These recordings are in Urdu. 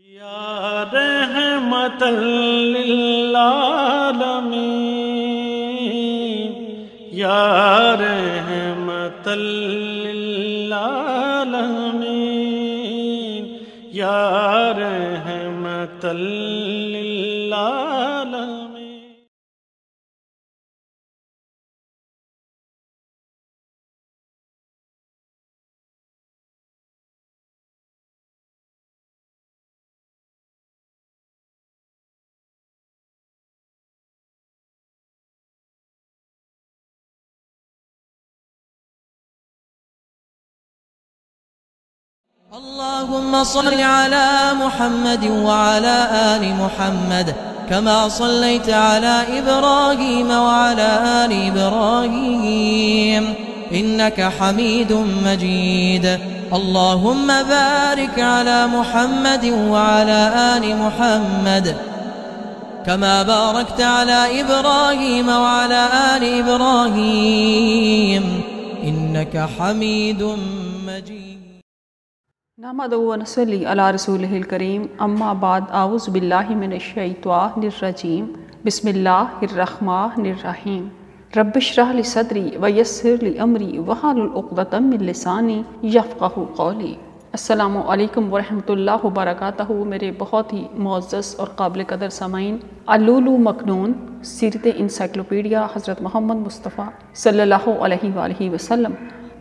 یا رحمت للعالمین یا رحمت للعالمین یا رحمت للعالمین. اللهم صل على محمد وعلى آل محمد كما صليت على إبراهيم وعلى آل إبراهيم إنك حميد مجيد. اللهم بارك على محمد وعلى آل محمد كما باركت على إبراهيم وعلى آل إبراهيم إنك حميد مجيد. نحمدہ و نصلی علی رسولہ الکریم. اما بعد، اعوذ باللہ من الشیطان الرجیم. بسم اللہ الرحمن الرحیم. رب اشرح لی صدری ویسر لی امری واحلل عقدۃ من لسانی یفقہوا قولی. السلام علیکم ورحمۃ اللہ وبرکاتہ. میرے بہت ہی معزز اور قابل قدر سامعین، اللؤلؤ مکنون سیرت انسائکلوپیڈیا حضرت محمد مصطفیٰ صلی اللہ علیہ وآلہ وسلم،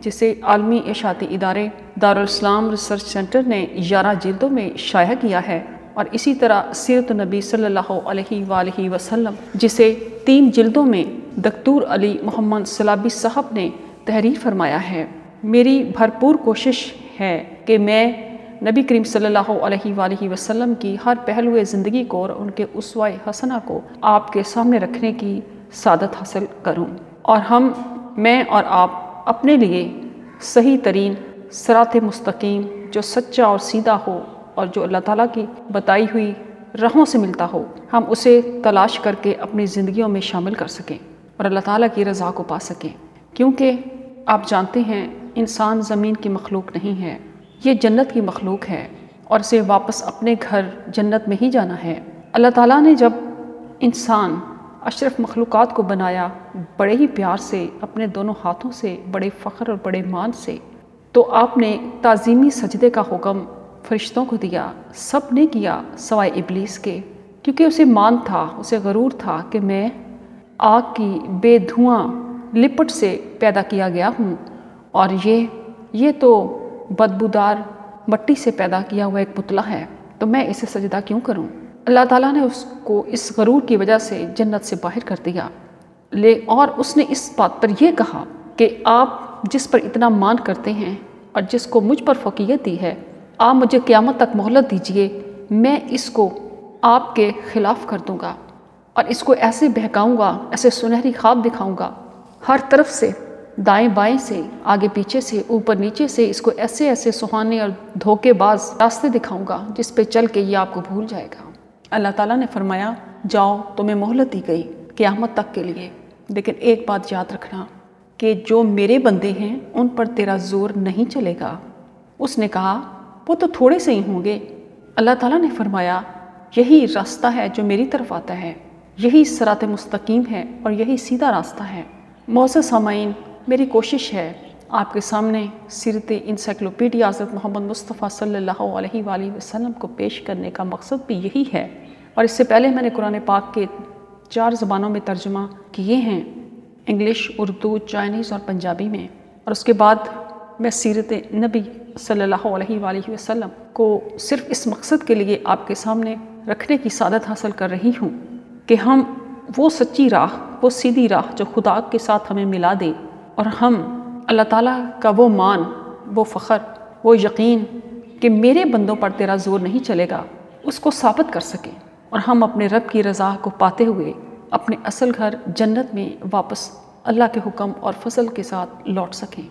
جسے عالمی اشاعتی ادارے دارالاسلام ریسرچ سینٹر نے 11 جلدوں میں شائع کیا ہے، اور اسی طرح سیرت النبی صلی اللہ علیہ وآلہ وسلم، جسے 3 جلدوں میں دکتور علی محمد سلابی صاحب نے تحریر فرمایا ہے. میری بھرپور کوشش ہے کہ میں نبی کریم صلی اللہ علیہ وآلہ وسلم کی ہر پہلو زندگی کو اور ان کے اسوہ حسنہ کو آپ کے سامنے رکھنے کی سعادت حاصل کروں، اور میں اور آپ اپنے لیے صحیح ترین صراط مستقیم جو سچا اور سیدھا ہو اور جو اللہ تعالیٰ کی بتائی ہوئی راہوں سے ملتا ہو، ہم اسے تلاش کر کے اپنی زندگیوں میں شامل کر سکیں اور اللہ تعالیٰ کی رضا کو پا سکیں. کیونکہ آپ جانتے ہیں انسان زمین کی مخلوق نہیں ہے، یہ جنت کی مخلوق ہے، اور اسے واپس اپنے گھر جنت میں ہی جانا ہے. اللہ تعالیٰ نے جب انسان اشرف مخلوقات کو بنایا بڑے ہی پیار سے، اپنے دونوں ہاتھوں سے، بڑے فخر اور بڑے مان سے، تو آپ نے تعظیمی سجدے کا حکم فرشتوں کو دیا. سب نے کیا سوائے ابلیس کے، کیونکہ اسے مان تھا، اسے غرور تھا کہ میں آگ کی بے دھواں لپٹ سے پیدا کیا گیا ہوں، اور یہ تو بدبودار مٹی سے پیدا کیا ہوا ایک پتلا ہے، تو میں اسے سجدہ کیوں کروں؟ اللہ تعالیٰ نے اس کو اس غرور کی وجہ سے جنت سے باہر کر دیا. اور اس نے اس بات پر یہ کہا کہ آپ جس پر اتنا مان کرتے ہیں اور جس کو مجھ پر فوقیت دی ہے، آپ مجھے قیامت تک مہلت دیجئے، میں اس کو آپ کے خلاف کر دوں گا، اور اس کو ایسے بہکاؤں گا، ایسے سنہری خواب دکھاؤں گا، ہر طرف سے، دائیں بائیں سے، آگے پیچھے سے، اوپر نیچے سے، اس کو ایسے ایسے سہانے اور دھوکے باز راستے دکھاؤں گا جس پہ چل کے یہ آپ کو بھول جائے گا. اللہ تعالیٰ نے فرمایا جاؤ، تمہیں مہلت دی گئی قیامت تک کے لیے، لیکن ایک بات یاد رکھنا کہ جو میرے بندے ہیں ان پر تیرا زور نہیں چلے گا. اس نے کہا وہ تو تھوڑے سے ہی ہوں گے. اللہ تعالیٰ نے فرمایا یہی راستہ ہے جو میری طرف آتا ہے، یہی صراط مستقیم ہے اور یہی سیدھا راستہ ہے. معزز سامعین، میری کوشش ہے آپ کے سامنے سیرت انسائکلوپیڈیا حضرت محمد مصطفیٰ صلی اللہ علیہ وآلہ وسلم کو پیش کرنے کا مقصد بھی یہی ہے. اور اس سے پہلے میں نے قرآن پاک کے 4 زبانوں میں ترجمہ کیے ہیں، انگلش، اردو، چائنیز اور پنجابی میں. اور اس کے بعد میں سیرت نبی صلی اللہ علیہ وآلہ وسلم کو صرف اس مقصد کے لیے آپ کے سامنے رکھنے کی سعادت حاصل کر رہی ہوں کہ ہم وہ سچی راہ، وہ سیدھی راہ جو خدا کے ساتھ ہمیں ملا دے، اور ہم اللہ تعالیٰ کا وہ مان، وہ فخر، وہ یقین کہ میرے بندوں پر تیرا زور نہیں چلے گا، اس کو ثابت کر سکیں، اور ہم اپنے رب کی رضا کو پاتے ہوئے اپنے اصل گھر جنت میں واپس اللہ کے حکم اور فضل کے ساتھ لوٹ سکیں،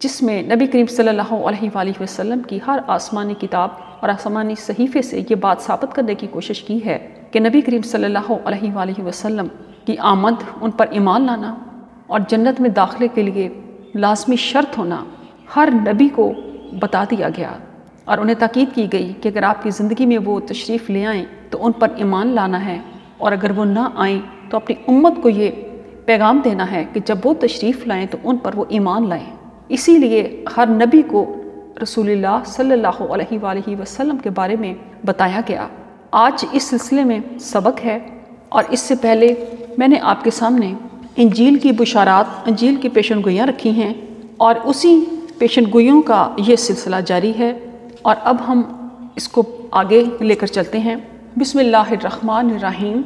جس میں نبی کریم صلی اللہ علیہ وآلہ وسلم کی ہر آسمانی کتاب اور آسمانی صحیفے سے یہ بات ثابت کرنے کی کوشش کی ہے کہ نبی کریم صلی اللہ علیہ وآلہ وسلم کی آمد، ان پر ایمان لانا اور جنت میں داخلے کے لیے لازمی شرط ہونا ہر نبی کو بتا دیا گیا. اور انہیں تاکید کی گئی کہ اگر آپ کی زندگی میں وہ تشریف لے آئیں تو ان پر ایمان لانا ہے، اور اگر وہ نہ آئیں تو اپنی امت کو یہ پیغام دینا ہے کہ جب وہ تشریف لائیں تو ان پر وہ ایمان لائیں۔ اسی لیے ہر نبی کو رسول اللہ صلی اللہ علیہ وآلہ وسلم کے بارے میں بتایا گیا۔ آج اس سلسلے میں سبق ہے، اور اس سے پہلے میں نے آپ کے سامنے انجیل کی بشارات، انجیل کی پیشن گوئیاں رکھی ہیں، اور اسی پیشن گوئیوں کا یہ سلسلہ جاری ہے، اور اب ہم اس کو آگے لے کر چلتے ہیں۔ بسم اللہ الرحمن الرحیم۔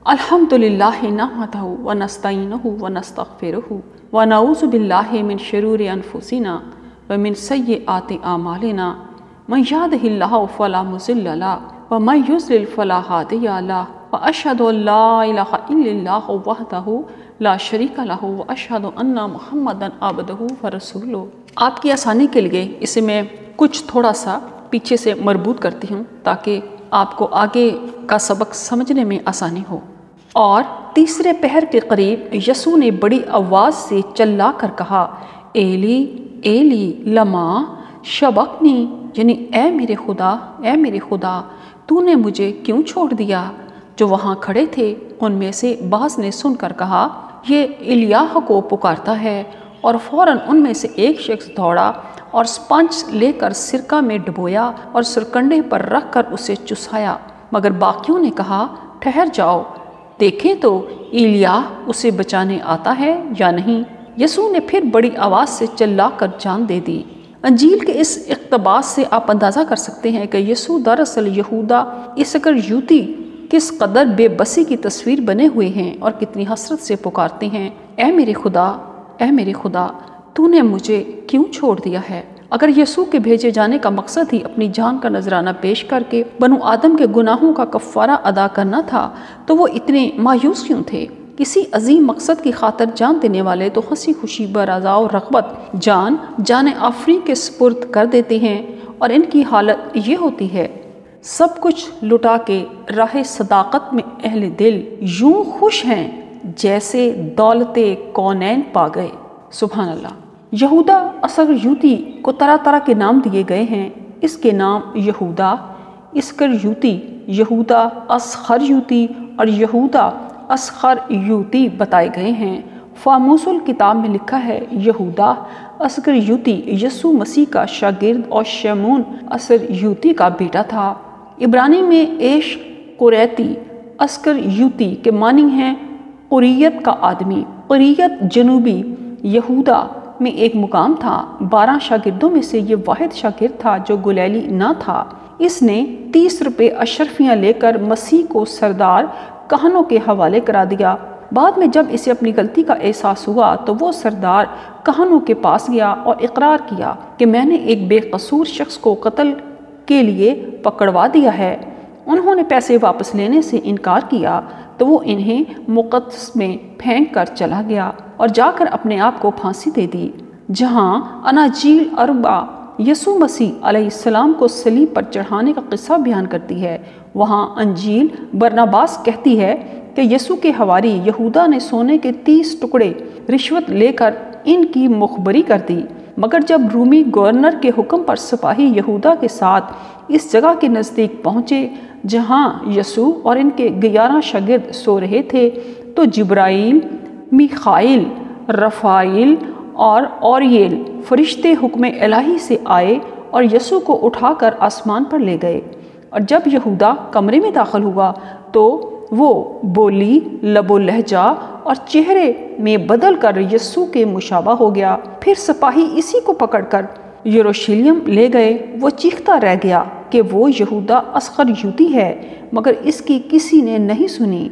الحمدللہ نحمدہ ونستعینہ ونستغفرہ ونعوذ باللہ من شرور انفسنا ومن سیئات اعمالنا، من یہدہ اللہ فلا مضل لہ ومن یضلل فلا ہادی لہ، واشہد ان لا الہ الا اللہ وحدہ لا شریک لہ واشہد ان محمدا عبدہ ورسولہ۔ آپ کی آسانی کے لیے اسے میں کچھ تھوڑا سا پیچھے سے مربوط کرتی ہوں تاکہ آپ کو آگے کا سبق سمجھنے میں آسانی ہو۔ اور تیسرے پہر کے قریب یسوع نے بڑی آواز سے چلا کر کہا، ایلی ایلی لما شبقنی، یعنی اے میرے خدا تو نے مجھے کیوں چھوڑ دیا؟ جو وہاں کھڑے تھے ان میں سے بعض نے سن کر کہا، یہ ایلیاہ کو پکارتا ہے، اور فوراً ان میں سے ایک شخص دوڑا اور اسپنج لے کر سرکہ میں ڈبویا اور سرکنڈے پر رکھ کر اسے چسایا، مگر باقیوں نے کہا، ٹھہر جاؤ، دیکھیں تو ایلیاہ اسے بچانے آتا ہے یا نہیں۔ یسوع نے پھر بڑی آواز سے چلا کر جان دے دی۔ انجیل کے اس اقتباس سے آپ اندازہ کر سکتے ہیں کہ یسوع دراصل یہودا اسکریوتی کس قدر بے بسی کی تصویر بنے ہوئے ہیں اور کتنی حسرت سے پکارتے ہیں، اے میرے خدا تو نے مجھے کیوں چھوڑ دیا ہے؟ اگر یسوع کے بھیجے جانے کا مقصد ہی اپنی جان کا نذرانہ پیش کر کے بنو آدم کے گناہوں کا کفارہ ادا کرنا تھا تو وہ اتنے مایوس کیوں تھے؟ کسی عظیم مقصد کی خاطر جان دینے والے تو ہنسی خوشی برضا و رغبت جان آفریں کے سپرد کر دیتے ہیں، اور ان کی حالت یہ ہوتی ہے، سب کچھ لٹا کے راہ صداقت میں اہل دل یوں خوش ہیں جیسے دولت کونین پا گئے۔ سبحان اللہ۔ یہودا اسکریوتی کو طرح طرح کے نام دیے گئے ہیں۔ اس کے نام یہودا اسکریوتی، یہودا اسخریوتی اور یہودا اسخریوتی بتائے گئے ہیں۔ فاموس الکتاب میں لکھا ہے، یہودا اسکریوتی یسوع مسیح کا شاگرد اور شمعون اسکریوتی کا بیٹا تھا۔ عبرانی میں ایش قریتی اسکریوتی کے معنی ہیں قریت کا آدمی۔ قریت جنوبی یہودا میں ایک مقام تھا۔ 12 شاگردوں میں سے یہ واحد شاگرد تھا جو گلیلی نہ تھا۔ اس نے 30 روپے اشرفیاں لے کر مسیح کو سردار کہنوں کے حوالے کرا دیا۔ بعد میں جب اسے اپنی غلطی کا احساس ہوا تو وہ سردار کہنوں کے پاس گیا اور اقرار کیا کہ میں نے ایک بے قصور شخص کو قتل کے لیے پکڑوا دیا ہے۔ انہوں نے پیسے واپس لینے سے انکار کیا تو وہ انہیں مقدس میں پھینک کر چلا گیا اور جا کر اپنے آپ کو پھانسی دے دی۔ جہاں اناجیل اربع یسوع مسیح علیہ السلام کو صلیب پر چڑھانے کا قصہ بیان کرتی ہے، وہاں انجیل برناباس کہتی ہے کہ یسوع کے حواری یہودا نے سونے کے 30 ٹکڑے رشوت لے کر ان کی مخبری کر دی، مگر جب رومی گورنر کے حکم پر سپاہی یہودا کے ساتھ اس جگہ کے نزدیک پہنچے جہاں یسوع اور ان کے 11 شاگرد سو رہے تھے تو جبرائیل، میخائیل، رفائیل اور اوریل فرشتے حکم الہی سے آئے اور یسوع کو اٹھا کر آسمان پر لے گئے، اور جب یہودا کمرے میں داخل ہوا تو وہ بولی، لب و لہجہ اور چہرے میں بدل کر یسوع کے مشابہ ہو گیا۔ پھر سپاہی اسی کو پکڑ کر یروشلم لے گئے۔ وہ چیختا رہ گیا کہ وہ یہودا اسخریوتی ہے، مگر اس کی کسی نے نہیں سنی۔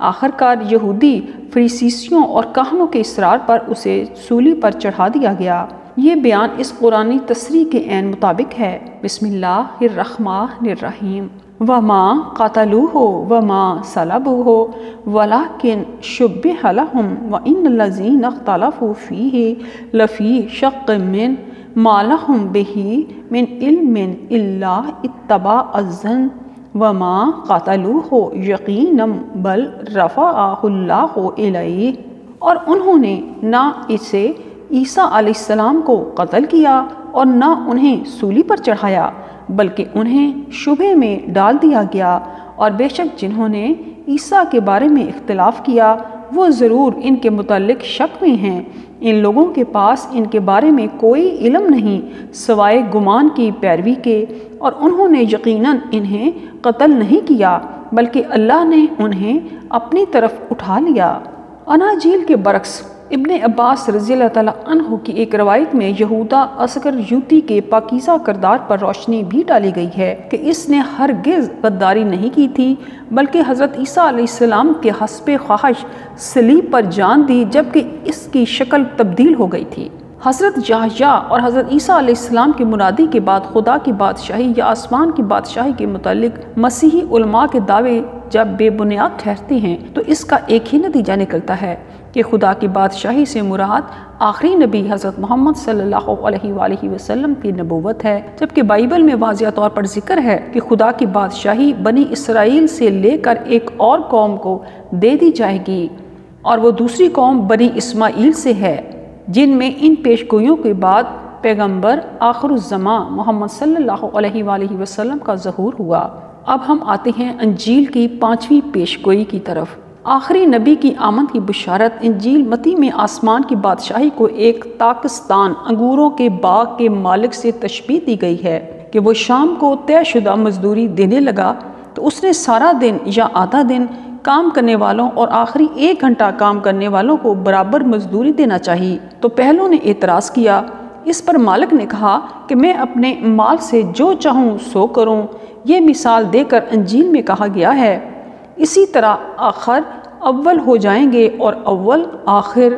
آخرکار یہودی فریسیوں اور کاہنوں کے اصرار پر اسے سولی پر چڑھا دیا گیا۔ یہ بیان اس قرآنی تصریح کے عین مطابق ہے۔ بسم اللہ الرحمن الرحیم۔ وما قتلوہ وما صلبوہ ولکن شبہ لہم وان الذین اختلفوا فیہ لفی شق من ما لہم بہ من علم الا اتباع الظن وما قتلوہ یقینا بل رفعہ اللہ الیہ۔ اور انہوں نے نہ اسے عیسیٰ علیہ السلام کو قتل کیا اور نہ انہیں سولی پر چڑھایا بلکہ انہیں شبہ میں ڈال دیا گیا، اور بے شک جنہوں نے عیسیٰ کے بارے میں اختلاف کیا وہ ضرور ان کے متعلق شک میں ہیں۔ ان لوگوں کے پاس ان کے بارے میں کوئی علم نہیں سوائے گمان کی پیروی کے، اور انہوں نے یقیناً انہیں قتل نہیں کیا بلکہ اللہ نے انہیں اپنی طرف اٹھا لیا۔ اناجیل کے برعکس ابن عباس رضی اللہ تعالیٰ عنہ کی ایک روایت میں یہودا اسکریوتی کے پاکیزہ کردار پر روشنی بھی ڈالی گئی ہے کہ اس نے ہرگز غداری نہیں کی تھی، بلکہ حضرت عیسیٰ علیہ السلام کے حسب خواہش صلیب پر جان دی جبکہ اس کی شکل تبدیل ہو گئی تھی۔ حضرت یحییٰ اور حضرت عیسیٰ علیہ السلام کی منادی کے بعد خدا کی بادشاہی یا آسمان کی بادشاہی کے متعلق مسیحی علماء کے دعوے جب بے بنیاد ٹھہرتے ہیں تو اس کا ایک ہی نتیجہ نکلتا ہے کہ خدا کی بادشاہی سے مراد آخری نبی حضرت محمد صلی اللہ علیہ وآلہ وسلم کی نبوت ہے، جبکہ بائبل میں واضح طور پر ذکر ہے کہ خدا کی بادشاہی بنی اسرائیل سے لے کر ایک اور قوم کو دے دی جائے گی، اور وہ دوسری قوم بنی اسماعیل سے ہے جن میں ان پیشگوئیوں کے بعد پیغمبر آخر الزماں محمد صلی اللہ علیہ وآلہ وسلم کا ظہور ہوا۔ اب ہم آتے ہیں انجیل کی 5ویں پیشگوئی کی طرف۔ آخری نبی کی آمد کی بشارت انجیل متی میں آسمان کی بادشاہی کو ایک تاکستان انگوروں کے باغ کے مالک سے تشبیہ دی گئی ہے کہ وہ شام کو طے شدہ مزدوری دینے لگا تو اس نے سارا دن یا آدھا دن کام کرنے والوں اور آخری 1 گھنٹہ کام کرنے والوں کو برابر مزدوری دینا چاہیے۔ تو پہلوں نے اعتراض کیا، اس پر مالک نے کہا کہ میں اپنے مال سے جو چاہوں سو کروں۔ یہ مثال دے کر انجیل میں کہا گیا ہے، اسی طرح آخر اول ہو جائیں گے اور اول آخر۔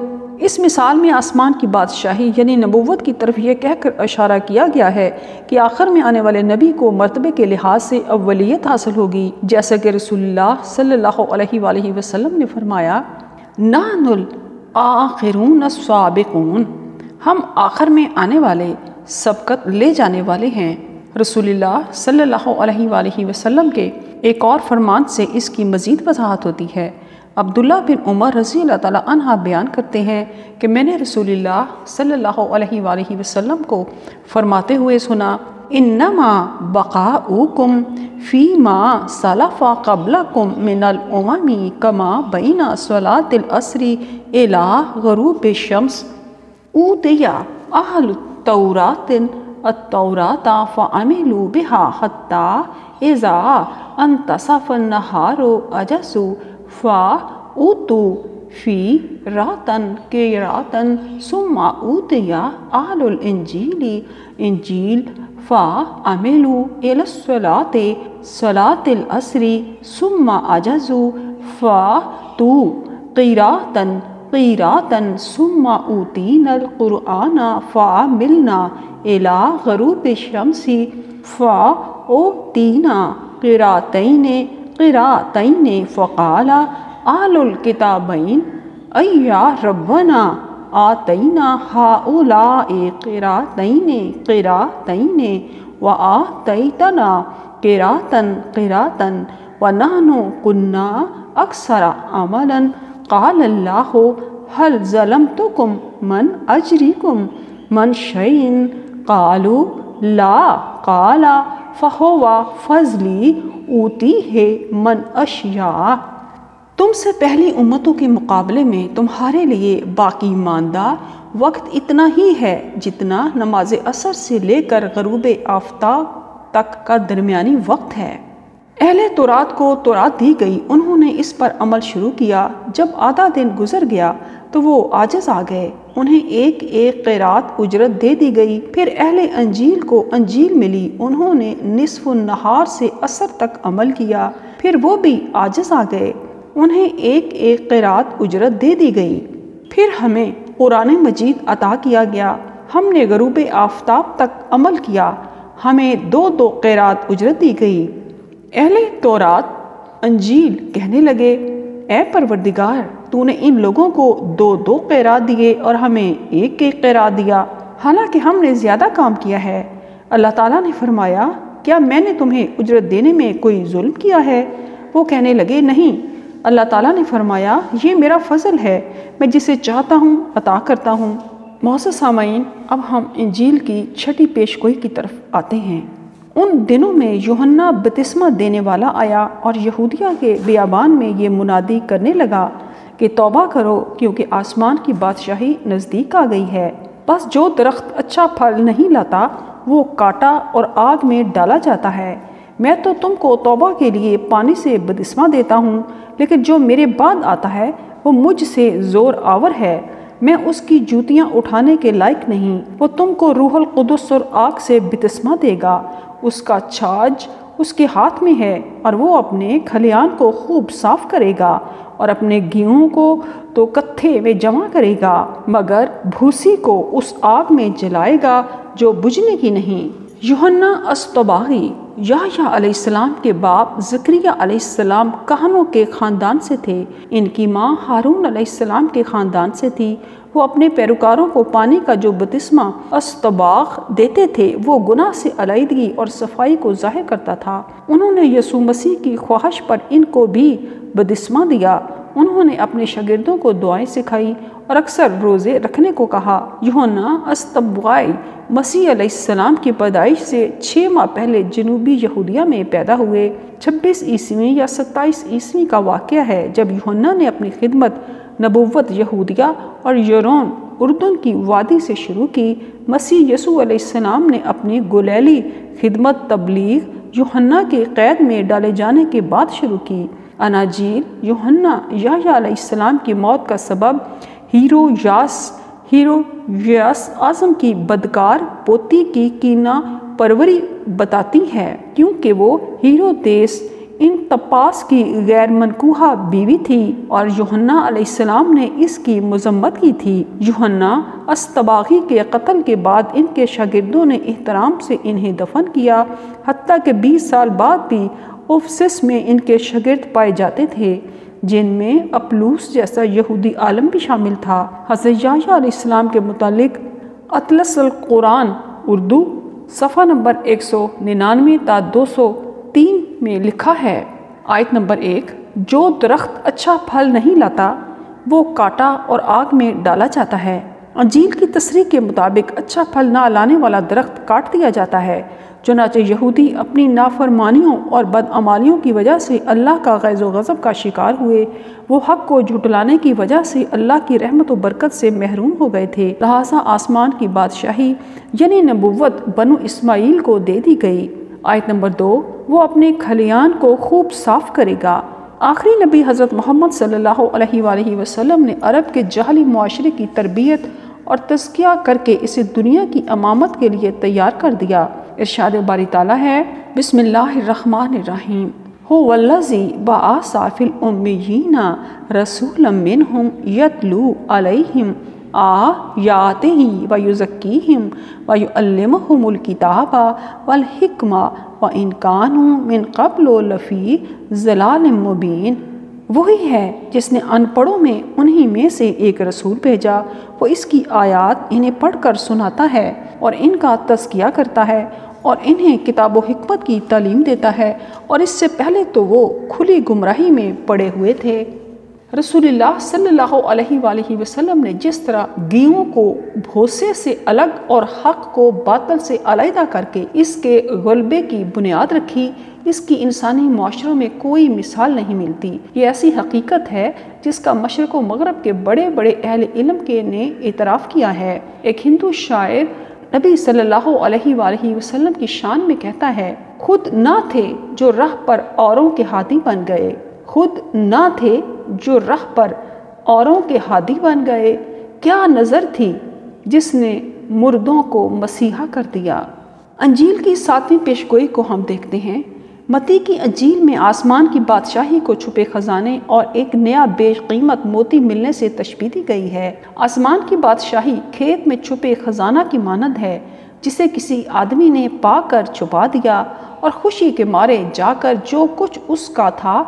اس مثال میں آسمان کی بادشاہی یعنی نبوت کی طرف یہ کہہ کر اشارہ کیا گیا ہے کہ آخر میں آنے والے نبی کو مرتبے کے لحاظ سے اولیت حاصل ہوگی، جیسا کہ رسول اللہ صلی اللہ علیہ وآلہ وسلم نے فرمایا، نحن الآخرون السابقون، ہم آخر میں آنے والے سبقت لے جانے والے ہیں۔ رسول اللہ صلی اللہ علیہ وآلہ وسلم کے ایک اور فرمان سے اس کی مزید وضاحت ہوتی ہے۔ عبداللہ بن عمر رضی اللہ تعالیٰ عنہ بیان کرتے ہیں کہ میں نے رسول اللہ صلی اللہ علیہ وآلہ وسلم کو فرماتے ہوئے سنا، انما بقاؤکم فیما سلف قبلکم من الامم کما بین صلاة العصر الی غروب الشمس اوتی اہل التوراۃ التوراۃ فعملوا بها حتی اذا انتصف النہار اجزوا فَأُوتُوا فِي رَاتًا قِرَاطًا ثُمَّ أُوتِيَ أَهْلُ الْإِنْجِيلِ إِنْجِيلَ فَعَمِلُوا إِلَى الصَّلَاةِ صَلَاةِ الْعَصْرِ ثُمَّ أَجَزُوا فَأُوتُوا قِرَاطًا قِرَاطًا ثُمَّ أُوتِينَ الْقُرْآنَ فَعَمِلْنَا إِلَى غُرُوبِ الشَّمْسِ فَأُوتِينَا قِرَاطَيْنِ قِرَاطَيْنِ فَقَالَ أَهْلُ الْكِتَابَيْنِ أَيَّا رَبَّنَا آتَيْنَا هَؤُلَاءِ قِرَاطَيْنِ قِرَاطَيْنِ وَآتَيْتَنَا قِرَاطًا قِرَاطًا وَنَحْنُ كُنَّا أَكْثَرَ عَمَلًا قَالَ اللَّهُ هَلْ ظَلَمْتُكُمْ مِنْ أَجْرِكُمْ مِنْ شَيْءٍ قَالُوا لَا قَالَ فَهُوَ فَضْلِي أُوتِيهِ مَنْ أَشَاءُ۔ تم سے پہلی امتوں کے مقابلے میں تمہارے لیے باقی ماندہ وقت اتنا ہی ہے جتنا نماز عصر سے لے کر غروب آفتاب تک کا درمیانی وقت ہے۔ اہل تورات کو تورات دی گئی، انہوں نے اس پر عمل شروع کیا۔ جب آدھا دن گزر گیا تو وہ عاجز آ گئے، انہیں ایک ایک قیرات اجرت دے دی گئی۔ پھر اہل انجیل کو انجیل ملی، انہوں نے نصف النہار سے عصر تک عمل کیا، پھر وہ بھی عاجز آ گئے، انہیں ایک ایک قیرات اجرت دے دی گئی۔ پھر ہمیں قرآن مجید عطا کیا گیا، ہم نے غروب آفتاب تک عمل کیا، ہمیں 2 قیرات اجرت دی گئی۔ اہل تورات انجیل کہنے لگے، اے پروردگار، تو نے ان لوگوں کو 2 قیرات دیے اور ہمیں ایک قیرات دیا، حالانکہ ہم نے زیادہ کام کیا ہے۔ اللہ تعالیٰ نے فرمایا، کیا میں نے تمہیں اجرت دینے میں کوئی ظلم کیا ہے؟ وہ کہنے لگے، نہیں۔ اللہ تعالیٰ نے فرمایا، یہ میرا فضل ہے، میں جسے چاہتا ہوں عطا کرتا ہوں۔ معزز سامعین، اب ہم انجیل کی 6ٹھی پیشگوئی کی طرف آتے ہیں۔ ان دنوں میں یوحنا بپتسمہ دینے والا آیا اور یہودیہ کے بیابان میں یہ منادی کرنے لگا کہ توبہ کرو کیونکہ آسمان کی بادشاہی نزدیک آ گئی ہے۔ بس جو درخت اچھا پھل نہیں لاتا وہ کاٹا اور آگ میں ڈالا جاتا ہے۔ میں تو تم کو توبہ کے لیے پانی سے بپتسمہ دیتا ہوں، لیکن جو میرے بعد آتا ہے وہ مجھ سے زور آور ہے، میں اس کی جوتیاں اٹھانے کے لائق نہیں۔ وہ تم کو روح القدس اور آگ سے بپتسمہ دے گا، اس کا چھاج اس کے ہاتھ میں ہے اور وہ اپنے کھلیان کو خوب صاف کرے گا اور اپنے گیہوں کو تو کتھے میں جمع کرے گا، مگر بھوسی کو اس آگ میں جلائے گا جو بجھنے کی نہیں۔ یوحنا اصطباغی یحییٰ علیہ السلام کے باپ زکریا علیہ السلام کہنوں کے خاندان سے تھے۔ ان کی ماں ہارون علیہ السلام کے خاندان سے تھی۔ وہ اپنے پیروکاروں کو پانی کا جو بپتسمہ اصطباغ دیتے تھے وہ گناہ سے علیحدگی اور صفائی کو ظاہر کرتا تھا۔ انہوں نے یسوع مسیح کی خواہش پر ان کو بھی بپتسمہ دیا۔ انہوں نے اپنے شاگردوں کو دعائیں سکھائی اور اکثر روزے رکھنے کو کہا۔ یوحنا اصطباغی مسیح علیہ السلام کی پیدائش سے 6 ماہ پہلے جنوبی یہودیہ میں پیدا ہوئے۔ 26 عیسوی یا 27 عیسوی کا واقعہ ہے جب یوحنا نے اپنی خدمت نبوت یہودیہ اور یورون اردن کی وادی سے شروع کی۔ مسیح یسوع علیہ السلام نے اپنی گلیلی خدمت تبلیغ یوحنا کے قید میں ڈالے جانے کے بعد شروع کی۔ اناجیل یوحنا یحییٰ علیہ السلام کی موت کا سبب ہیرودیاس اعظم کی بدکار پوتی کی کینہ پروری بتاتی ہے، کیونکہ وہ ہیرودیس انتپاس کی غیر منکوحہ بیوی تھی اور یوحنا علیہ السلام نے اس کی مذمت کی تھی۔ یوحنا اصطباغی کے قتل کے بعد ان کے شاگردوں نے احترام سے انہیں دفن کیا، حتیٰ کہ 20 سال بعد بھی افسس میں ان کے شاگرد پائے جاتے تھے، جن میں اپلوس جیسا یہودی عالم بھی شامل تھا۔ حضرت یحییٰ علیہ السلام کے متعلق اطلس القرآن اردو صفحہ نمبر 199 تا 203 میں لکھا ہے۔ آیت نمبر 1، جو درخت اچھا پھل نہیں لاتا وہ کاٹا اور آگ میں ڈالا جاتا ہے۔ انجیل کی تصریح کے مطابق اچھا پھل نہ لانے والا درخت کاٹ دیا جاتا ہے۔ چنانچہ یہودی اپنی نافرمانیوں اور بدعمالیوں کی وجہ سے اللہ کا غیظ و غضب کا شکار ہوئے۔ وہ حق کو جھٹلانے کی وجہ سے اللہ کی رحمت و برکت سے محروم ہو گئے تھے، لہٰذا آسمان کی بادشاہی یعنی نبوت بنو اسماعیل کو دے دی گئی۔ آیت نمبر 2، وہ اپنے کھلیان کو خوب صاف کرے گا۔ آخری نبی حضرت محمد صلی اللہ علیہ وآلہ وسلم نے عرب کے جاہلی معاشرے کی تربیت اور تزکیہ کر کے اسے دنیا کی امامت کے لیے تیار کر دیا۔ ارشاد باری تعالیٰ ہے، بسم اللہ الرحمن الرحیم، هو الذی بعث فی الامیین رسولا منہم یتلو علیہم آیاتہ ویزکیہم ویعلمہم الکتاب والحکمہ وإن کانوا من قبل لفی ضلال مبین۔ وہی ہے جس نے ان پڑھوں میں انہی میں سے ایک رسول بھیجا، وہ اس کی آیات انہیں پڑھ کر سناتا ہے اور ان کا تزکیہ کرتا ہے اور انہیں کتاب و حکمت کی تعلیم دیتا ہے، اور اس سے پہلے تو وہ کھلی گمراہی میں پڑے ہوئے تھے۔ رسول اللہ صلی اللہ علیہ وآلہ وسلم نے جس طرح گیہوں کو بھوسے سے الگ اور حق کو باطل سے علیحدہ کر کے اس کے غلبے کی بنیاد رکھی، اس کی انسانی معاشروں میں کوئی مثال نہیں ملتی۔ یہ ایسی حقیقت ہے جس کا مشرق و مغرب کے بڑے بڑے اہل علم کے نے اعتراف کیا ہے۔ ایک ہندو شاعر نبی صلی اللہ علیہ وآلہ وسلم کی شان میں کہتا ہے، خود نہ تھے جو راہ پر اوروں کے ہادی بن گئے، خود نہ تھے جو راہ پر اوروں کے ہادی بن گئے، کیا نظر تھی جس نے مردوں کو مسیحا کر دیا۔ انجیل کی 7ویں پیشگوئی کو ہم دیکھتے ہیں۔ متی کی انجیل میں آسمان کی بادشاہی کو چھپے خزانے اور ایک نیا بیش قیمت موتی ملنے سے تشبیہ دی گئی ہے۔ آسمان کی بادشاہی کھیت میں چھپے خزانہ کی مانند ہے جسے کسی آدمی نے پا کر چھپا دیا اور خوشی کے مارے جا کر جو کچھ اس کا تھا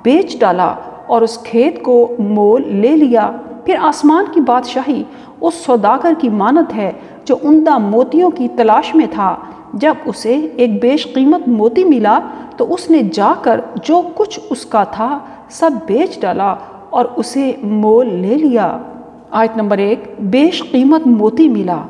بیچ ڈالا اور اس کھیت کو مول لے لیا۔ پھر آسمان کی بادشاہی اس سوداگر کی مانند ہے جو عمدہ موتیوں کی تلاش میں تھا۔ جب اسے ایک بیش قیمت موتی ملا تو اس نے جا کر جو کچھ اس کا تھا سب بیچ ڈالا اور اسے مول لے لیا۔ آیت نمبر 1، بیش قیمت موتی ملا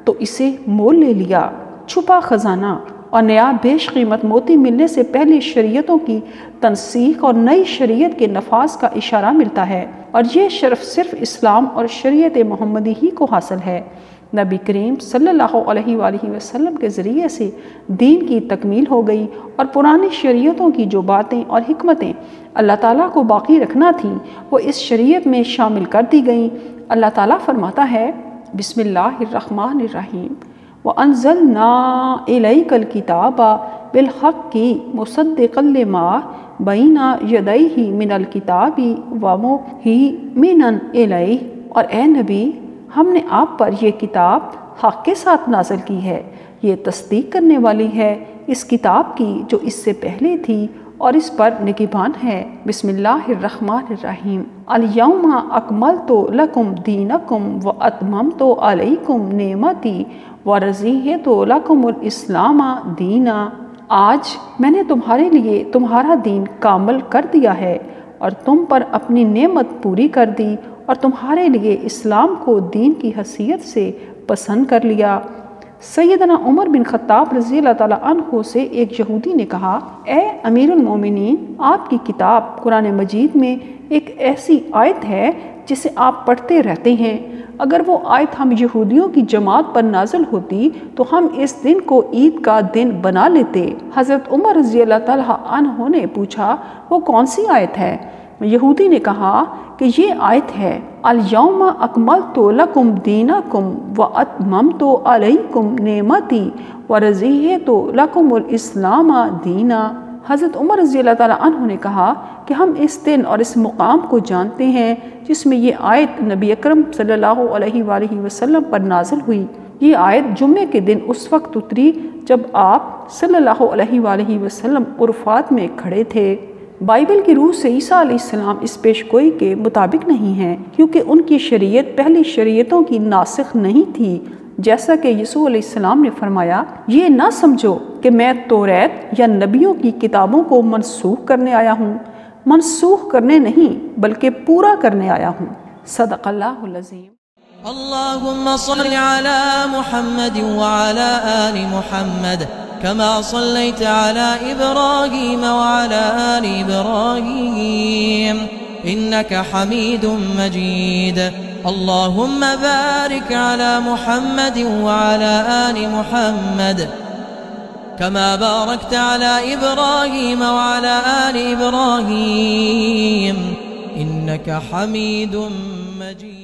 تو اسے مول لے لیا۔ چھپا خزانہ اور نیا بیش قیمت موتی ملنے سے پہلے شریعتوں کی تنسیخ اور نئی شریعت کے نفاذ کا اشارہ ملتا ہے، اور یہ شرف صرف اسلام اور شریعت محمدی ہی کو حاصل ہے۔ نبی کریم صلی اللہ علیہ وآلہ وسلم کے ذریعے سے دین کی تکمیل ہو گئی، اور پرانی شریعتوں کی جو باتیں اور حکمتیں اللہ تعالیٰ کو باقی رکھنا تھیں وہ اس شریعت میں شامل کر دی گئیں۔ اللہ تعالیٰ فرماتا ہے، بسم اللہ الرحمن الرحیم، وَأَنزَلْنَا إِلَيْكَ الْكِتَابَ بِالْحَقِّ مُصَدِّقًا لِمَا بَيْنَ يَدَيْهِ مِنَ الْكِتَابِ وَمُهَيْمِنًا عَلَيْهِ، اور اے نبی ہم نے آپ پر یہ کتاب حق کے ساتھ نازل کی ہے، یہ تصدیق کرنے والی ہے اس کتاب کی جو اس سے پہلے تھی اور اس پر نگہبان ہے۔ بسم اللہ الرحمن الرحیم، الیوم اکملت لکم دینکم واتممت علیکم نعمتی ورضیت لکم الاسلام دینا۔ آج میں نے تمہارے لیے تمہارا دین کامل کر دیا ہے اور تم پر اپنی نعمت پوری کر دی، اور تمہارے لیے اسلام کو دین کی حیثیت سے پسند کر لیا۔ سیدنا عمر بن خطاب رضی اللہ تعالیٰ عنہ سے ایک یہودی نے کہا، اے امیر المومنین، آپ کی کتاب قرآن مجید میں ایک ایسی آیت ہے جسے آپ پڑھتے رہتے ہیں، اگر وہ آیت ہم یہودیوں کی جماعت پر نازل ہوتی تو ہم اس دن کو عید کا دن بنا لیتے۔ حضرت عمر رضی اللہ تعالیٰ عنہ نے پوچھا، وہ کون سی آیت ہے؟ یہودی نے کہا کہ یہ آیت ہے، الیوم اکملت لکم دینکم واتممت علیکم نعمتی ورضیت لکم الاسلام دینا۔ حضرت عمر رضی اللہ تعالیٰ عنہ نے کہا کہ ہم اس دن اور اس مقام کو جانتے ہیں جس میں یہ آیت نبی اکرم صلی اللہ علیہ وآلہ وسلم پر نازل ہوئی۔ یہ آیت جمعے کے دن اس وقت اتری جب آپ صلی اللہ علیہ وآلہ وسلم عرفات میں کھڑے تھے۔ بائبل کی روح سے عیسیٰ علیہ السلام اس پیش گوئی کے مطابق نہیں ہیں، کیونکہ ان کی شریعت پہلی شریعتوں کی ناسخ نہیں تھی، جیسا کہ یسوع علیہ السلام نے فرمایا، یہ نہ سمجھو کہ میں توریت یا نبیوں کی کتابوں کو منسوخ کرنے آیا ہوں، منسوخ کرنے نہیں بلکہ پورا کرنے آیا ہوں۔ صدق اللہ العظیم۔ اللهم صل على محمد وعلى آل محمد كما صليت على إبراهيم وعلى آل إبراهيم إنك حميد مجيد اللهم بارك على محمد وعلى آل محمد كما باركت على إبراهيم وعلى آل إبراهيم إنك حميد مجيد